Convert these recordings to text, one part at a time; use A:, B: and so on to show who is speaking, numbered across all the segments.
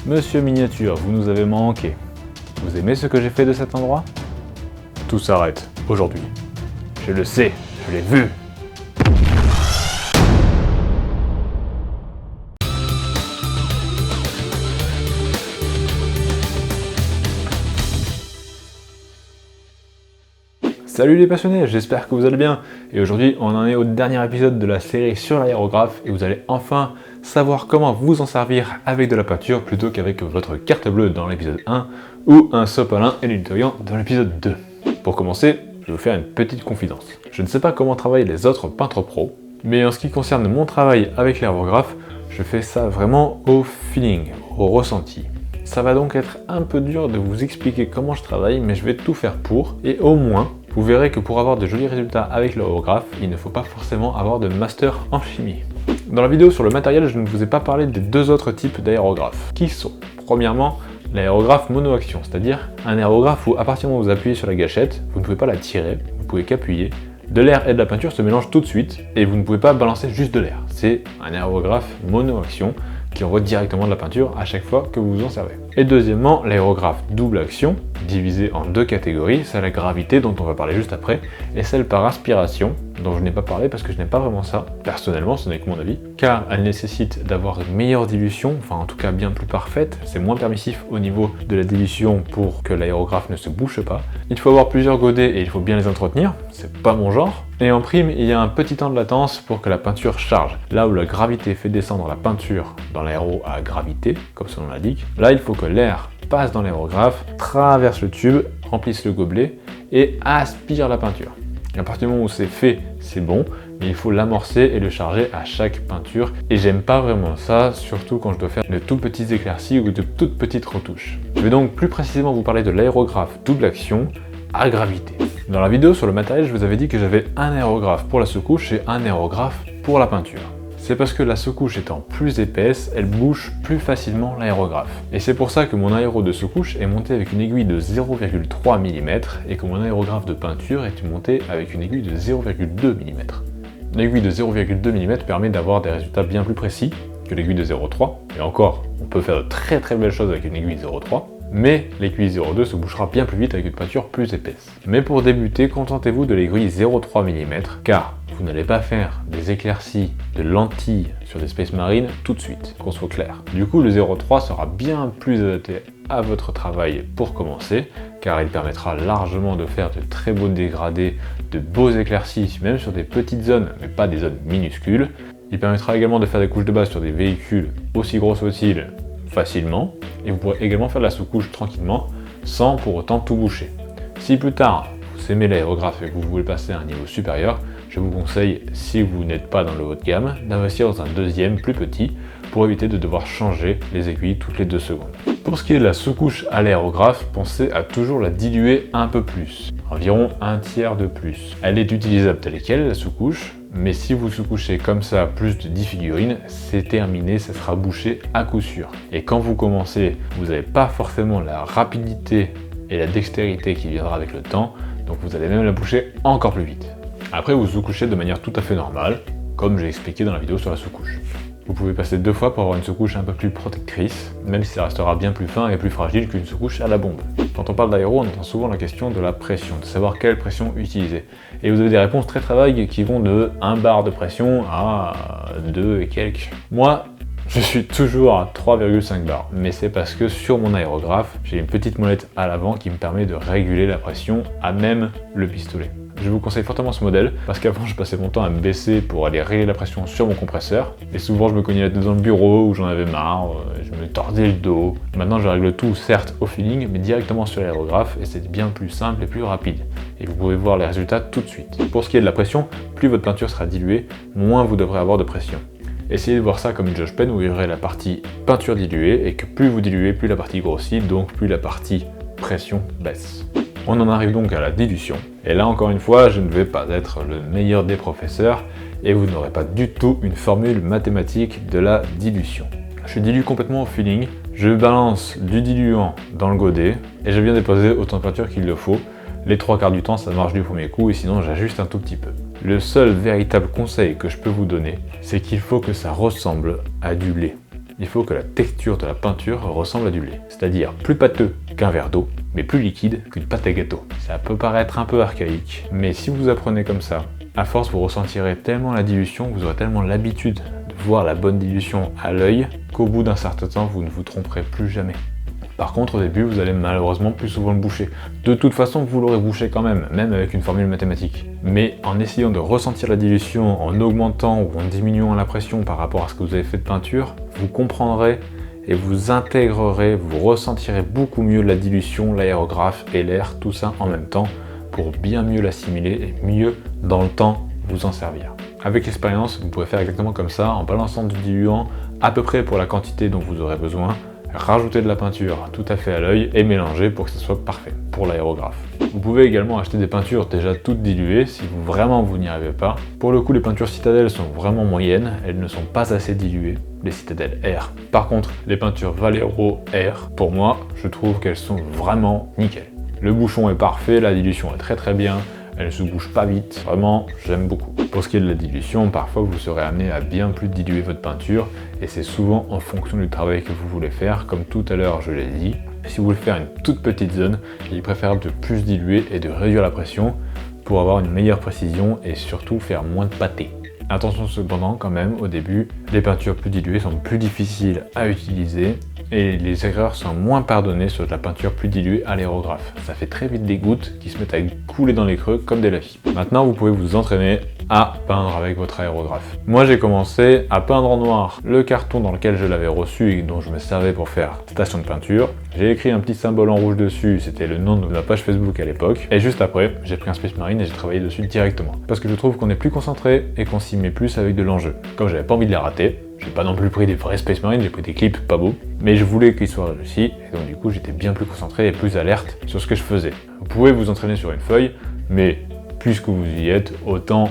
A: Monsieur Miniature, vous nous avez manqué. Vous aimez ce que j'ai fait de cet endroit? Tout s'arrête, aujourd'hui. Je le sais, je l'ai vu. Salut les passionnés, j'espère que vous allez bien. Et aujourd'hui, on en est au dernier épisode de la série sur l'aérographe et vous allez enfin savoir comment vous en servir avec de la peinture plutôt qu'avec votre carte bleue dans l'épisode 1 ou un sopalin et l'éditorial dans l'épisode 2. Pour commencer, je vais vous faire une petite confidence. Je ne sais pas comment travaillent les autres peintres pros, mais en ce qui concerne mon travail avec l'aérographe, je fais ça vraiment au feeling, au ressenti. Ça va donc être un peu dur de vous expliquer comment je travaille, mais je vais tout faire pour, et au moins, vous verrez que pour avoir de jolis résultats avec l'aérographe, il ne faut pas forcément avoir de master en chimie. Dans la vidéo sur le matériel, je ne vous ai pas parlé des deux autres types d'aérographes, qui sont, premièrement, l'aérographe monoaction, c'est-à-dire un aérographe où à partir du moment où vous appuyez sur la gâchette, vous ne pouvez pas la tirer, vous pouvez qu'appuyer, de l'air et de la peinture se mélangent tout de suite, et vous ne pouvez pas balancer juste de l'air. C'est un aérographe monoaction qui envoie directement de la peinture à chaque fois que vous vous en servez. Et deuxièmement, l'aérographe double action, divisé en deux catégories, celle à gravité dont on va parler juste après, et celle par aspiration, dont je n'ai pas parlé parce que je n'ai pas vraiment ça, personnellement ce n'est que mon avis, car elle nécessite d'avoir une meilleure dilution, enfin en tout cas bien plus parfaite, c'est moins permissif au niveau de la dilution pour que l'aérographe ne se bouche pas. Il faut avoir plusieurs godets et il faut bien les entretenir, c'est pas mon genre. Et en prime, il y a un petit temps de latence pour que la peinture charge. Là où la gravité fait descendre la peinture dans l'aéro à gravité, comme son nom l'indique, là il faut que l'air passe dans l'aérographe, traverse le tube, remplisse le gobelet et aspire la peinture. À partir du moment où c'est fait, c'est bon, mais il faut l'amorcer et le charger à chaque peinture. Et j'aime pas vraiment ça, surtout quand je dois faire de tout petits éclaircies ou de toutes petites retouches. Je vais donc plus précisément vous parler de l'aérographe double action à gravité. Dans la vidéo sur le matériel, je vous avais dit que j'avais un aérographe pour la sous-couche et un aérographe pour la peinture. C'est parce que la sous-couche étant plus épaisse, elle bouche plus facilement l'aérographe. Et c'est pour ça que mon aéro de sous-couche est monté avec une aiguille de 0,3 mm et que mon aérographe de peinture est monté avec une aiguille de 0,2 mm. L'aiguille de 0,2 mm permet d'avoir des résultats bien plus précis que l'aiguille de 0,3. Et encore, on peut faire de très belles choses avec une aiguille 0,3. Mais l'aiguille 0,2 se bouchera bien plus vite avec une peinture plus épaisse. Mais pour débuter, contentez-vous de l'aiguille 0,3 mm, car vous n'allez pas faire des éclaircies de lentilles sur des Space Marine tout de suite, qu'on soit clair. Du coup, le 0,3 sera bien plus adapté à votre travail pour commencer, car il permettra largement de faire de très beaux dégradés, de beaux éclaircies, même sur des petites zones, mais pas des zones minuscules. Il permettra également de faire des couches de base sur des véhicules aussi gros soient-ils, facilement, et vous pourrez également faire de la sous-couche tranquillement, sans pour autant tout boucher. Si plus tard, vous aimez l'aérographe et que vous voulez passer à un niveau supérieur, je vous conseille, si vous n'êtes pas dans le haut de gamme, d'investir dans un deuxième plus petit pour éviter de devoir changer les aiguilles toutes les 2 secondes. Pour ce qui est de la sous-couche à l'aérographe, pensez à toujours la diluer un peu plus, environ 1/3 de plus. Elle est utilisable telle quelle, la sous-couche, mais si vous sous-couchez comme ça plus de 10 figurines, c'est terminé, ça sera bouché à coup sûr. Et quand vous commencez, vous n'avez pas forcément la rapidité et la dextérité qui viendra avec le temps, donc vous allez même la boucher encore plus vite. Après, vous sous-couchez de manière tout à fait normale, comme j'ai expliqué dans la vidéo sur la sous-couche. Vous pouvez passer 2 fois pour avoir une sous-couche un peu plus protectrice, même si ça restera bien plus fin et plus fragile qu'une sous-couche à la bombe. Quand on parle d'aéro, on entend souvent la question de la pression, de savoir quelle pression utiliser. Et vous avez des réponses très vagues qui vont de 1 bar de pression à 2 et quelques. Moi, je suis toujours à 3,5 bars, mais c'est parce que sur mon aérographe, j'ai une petite molette à l'avant qui me permet de réguler la pression à même le pistolet. Je vous conseille fortement ce modèle, parce qu'avant je passais mon temps à me baisser pour aller régler la pression sur mon compresseur, et souvent je me cognais la tête dans le bureau où j'en avais marre, je me tordais le dos. Maintenant je règle tout certes au feeling, mais directement sur l'aérographe, et c'est bien plus simple et plus rapide. Et vous pouvez voir les résultats tout de suite. Pour ce qui est de la pression, plus votre peinture sera diluée, moins vous devrez avoir de pression. Essayez de voir ça comme une jauge pen où il y aurait la partie peinture diluée, et que plus vous diluez, plus la partie grossit, donc plus la partie pression baisse. On en arrive donc à la dilution. Et là encore une fois, je ne vais pas être le meilleur des professeurs et vous n'aurez pas du tout une formule mathématique de la dilution. Je dilue complètement au feeling, je balance du diluant dans le godet et je viens déposer autant de peinture qu'il le faut. Les 3/4 du temps, ça marche du premier coup et sinon j'ajuste un tout petit peu. Le seul véritable conseil que je peux vous donner, c'est qu'il faut que ça ressemble à du lait. il faut que la texture de la peinture ressemble à du lait. C'est-à-dire plus pâteux qu'un verre d'eau, mais plus liquide qu'une pâte à gâteau. Ça peut paraître un peu archaïque, mais si vous apprenez comme ça, à force vous ressentirez tellement la dilution, vous aurez tellement l'habitude de voir la bonne dilution à l'œil, qu'au bout d'un certain temps, vous ne vous tromperez plus jamais. Par contre, au début, vous allez malheureusement plus souvent le boucher. De toute façon, vous l'aurez bouché quand même avec une formule mathématique. Mais en essayant de ressentir la dilution, en augmentant ou en diminuant la pression par rapport à ce que vous avez fait de peinture, vous comprendrez et vous intégrerez, vous ressentirez beaucoup mieux la dilution, l'aérographe et l'air, tout ça en même temps, pour bien mieux l'assimiler et mieux, dans le temps, vous en servir. Avec l'expérience, vous pouvez faire exactement comme ça, en balançant du diluant à peu près pour la quantité dont vous aurez besoin, rajouter de la peinture tout à fait à l'œil et mélanger pour que ce soit parfait pour l'aérographe. Vous pouvez également acheter des peintures déjà toutes diluées si vous n'y arrivez pas. Pour le coup, les peintures Citadel sont vraiment moyennes, elles ne sont pas assez diluées, les Citadel R. Par contre, les peintures Vallejo R, pour moi, je trouve qu'elles sont vraiment nickel. Le bouchon est parfait, la dilution est très bien, elle ne se bouge pas vite, vraiment j'aime beaucoup. Pour ce qui est de la dilution, parfois vous serez amené à bien plus diluer votre peinture et c'est souvent en fonction du travail que vous voulez faire, comme tout à l'heure je l'ai dit. Si vous voulez faire une toute petite zone, il est préférable de plus diluer et de réduire la pression pour avoir une meilleure précision et surtout faire moins de pâté. Attention cependant quand même, au début, les peintures plus diluées sont plus difficiles à utiliser et les erreurs sont moins pardonnées sur de la peinture plus diluée à l'aérographe. Ça fait très vite des gouttes qui se mettent à couler dans les creux comme des lavis. Maintenant, vous pouvez vous entraîner à peindre avec votre aérographe. Moi, j'ai commencé à peindre en noir le carton dans lequel je l'avais reçu et dont je me servais pour faire station de peinture. J'ai écrit un petit symbole en rouge dessus, c'était le nom de ma page Facebook à l'époque. Et juste après, j'ai pris un Space Marine et j'ai travaillé dessus directement. Parce que je trouve qu'on est plus concentré et qu'on s'y met plus avec de l'enjeu. Comme j'avais pas envie de les rater, j'ai pas non plus pris des vrais Space Marine, j'ai pris des clips pas beaux, mais je voulais qu'ils soient réussis, et donc du coup j'étais bien plus concentré et plus alerte sur ce que je faisais. Vous pouvez vous entraîner sur une feuille, mais puisque vous y êtes, autant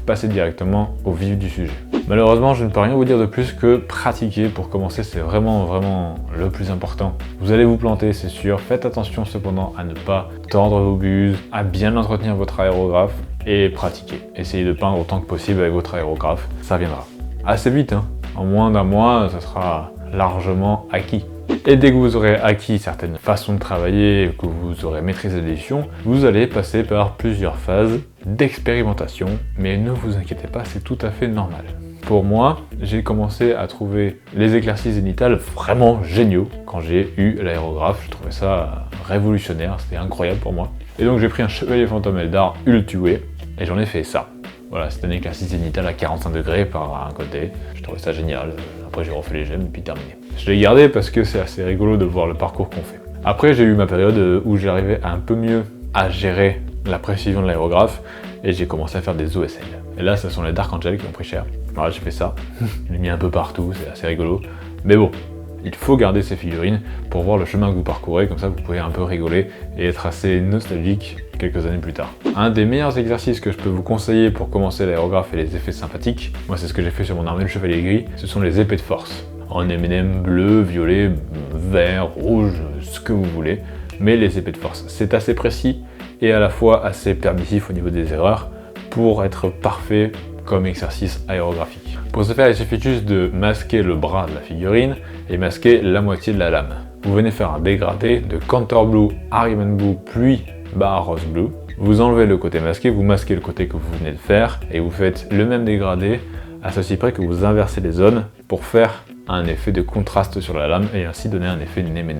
A: passer directement au vif du sujet. Malheureusement, je ne peux rien vous dire de plus que pratiquer pour commencer, c'est vraiment le plus important. Vous allez vous planter, c'est sûr, faites attention cependant à ne pas tordre vos buses, à bien entretenir votre aérographe et pratiquer. Essayez de peindre autant que possible avec votre aérographe, ça viendra. Assez vite, hein. En moins d'un mois, ça sera largement acquis. Et dès que vous aurez acquis certaines façons de travailler, que vous aurez maîtrisé l'édition, vous allez passer par plusieurs phases d'expérimentation, mais ne vous inquiétez pas, c'est tout à fait normal. Pour moi, j'ai commencé à trouver les éclaircies zénithales vraiment géniaux quand j'ai eu l'aérographe. Je trouvais ça révolutionnaire, c'était incroyable pour moi. Et donc j'ai pris un Chevalier Fantôme Eldar Ultué et j'en ai fait ça. Voilà, c'est un éclaircie zénithale à 45 degrés par un côté. Je trouvais ça génial. Après j'ai refait les gemmes et puis terminé. Je l'ai gardé parce que c'est assez rigolo de voir le parcours qu'on fait. Après j'ai eu ma période où j'arrivais un peu mieux à gérer la précision de l'aérographe et j'ai commencé à faire des OSL. Et là, ce sont les Dark Angel qui ont pris cher. Voilà, j'ai fait ça. Je l'ai mis un peu partout, c'est assez rigolo. Mais bon, il faut garder ces figurines pour voir le chemin que vous parcourez, comme ça vous pouvez un peu rigoler et être assez nostalgique quelques années plus tard. Un des meilleurs exercices que je peux vous conseiller pour commencer l'aérographe et les effets sympathiques, moi c'est ce que j'ai fait sur mon armée de chevalier gris, ce sont les épées de force. En M&M bleu, violet, vert, rouge, ce que vous voulez, mais les épées de force. C'est assez précis et à la fois assez permissif au niveau des erreurs pour être parfait comme exercice aérographique. Pour ce faire, il suffit juste de masquer le bras de la figurine et masquer la moitié de la lame. Vous venez faire un dégradé de Contour Blue, Harriman Blue, puis Barre Rose Blue. Vous enlevez le côté masqué, vous masquez le côté que vous venez de faire et vous faites le même dégradé à ceci près que vous inversez les zones pour faire un effet de contraste sur la lame et ainsi donner un effet M&M.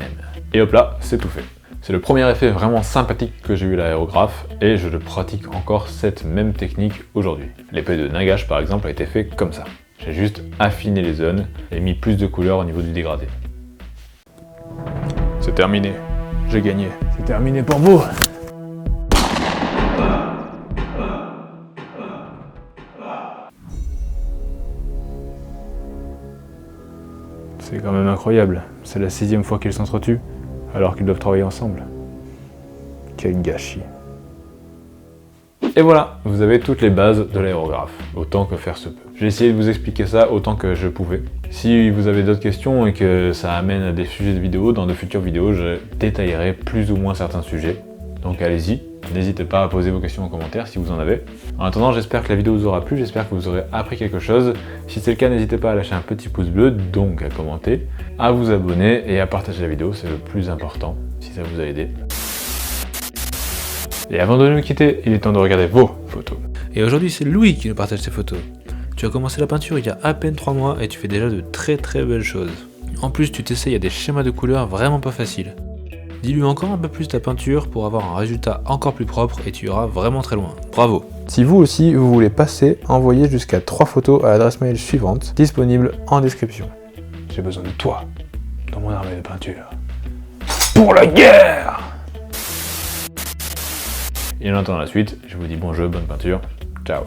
A: Et hop là, c'est tout fait. C'est le premier effet vraiment sympathique que j'ai eu à l'aérographe et je le pratique encore cette même technique aujourd'hui. L'épée de Nagash par exemple a été fait comme ça. J'ai juste affiné les zones et mis plus de couleurs au niveau du dégradé. C'est terminé. J'ai gagné. C'est terminé pour vous. C'est quand même incroyable. C'est la 6e fois qu'ils s'entretuent, alors qu'ils doivent travailler ensemble. Quel gâchis. Et voilà, vous avez toutes les bases de l'aérographe, autant que faire se peut. J'ai essayé de vous expliquer ça autant que je pouvais. Si vous avez d'autres questions et que ça amène à des sujets de vidéos, dans de futures vidéos, je détaillerai plus ou moins certains sujets. Donc allez-y, N'hésitez pas à poser vos questions en commentaire si vous en avez. En attendant, j'espère que la vidéo vous aura plu, j'espère que vous aurez appris quelque chose. Si c'est le cas, n'hésitez pas à lâcher un petit pouce bleu, donc à commenter, à vous abonner et à partager la vidéo, c'est le plus important, si ça vous a aidé. Et avant de nous quitter, il est temps de regarder vos photos. Et aujourd'hui, c'est Louis qui nous partage ses photos. Tu as commencé la peinture il y a à peine 3 mois et tu fais déjà de très belles choses. En plus, tu t'essayes à des schémas de couleurs vraiment pas faciles. Dis-lui encore un peu plus ta peinture pour avoir un résultat encore plus propre et tu iras vraiment très loin. Bravo! Si vous aussi, vous voulez passer, envoyez jusqu'à 3 photos à l'adresse mail suivante, disponible en description. J'ai besoin de toi dans mon armée de peinture. Pour la guerre! Et en attendant la suite, je vous dis bon jeu, bonne peinture. Ciao!